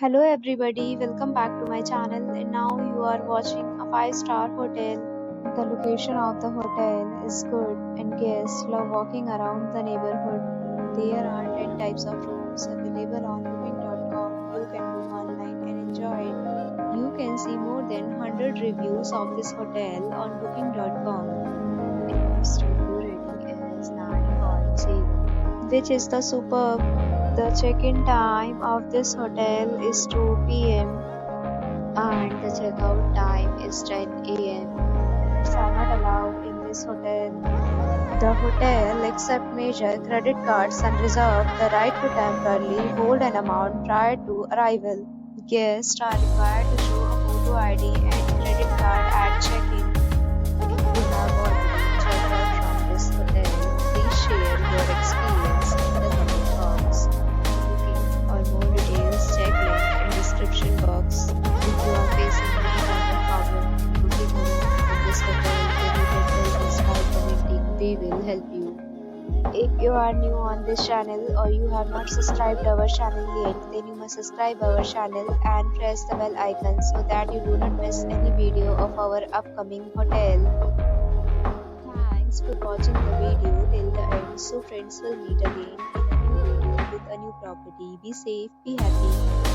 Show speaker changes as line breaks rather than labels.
Hello everybody, welcome back to my channel and now you are watching a 5-star hotel. The location of the hotel is good and guests love walking around the neighborhood. There are 10 types of rooms available on booking.com. You can book online and enjoy it. You can see more than 100 reviews of this hotel on booking.com. Its review rating is 9.0, which is the superb. The check-in time of this hotel is 2 p.m. and the check-out time is 10 a.m. Pets are not allowed in this hotel. The hotel accepts major credit cards and reserves the right to temporarily hold an amount prior to arrival. Guests are required to show a photo ID and credit card at check-in. If you have already checked out from this hotel, please share your experience in the comment box. For more details, check link in description box. If you are facing any kind of problem booking a room in this hotel, then you can help us by commenting. We will help you. If you are new on this channel or you have not subscribed our channel yet, then you must subscribe our channel and press the bell icon so that you do not miss any video of our upcoming hotel. Thanks for watching the video till the end. So friends, will meet again in a new video with a new property. Be safe, be happy.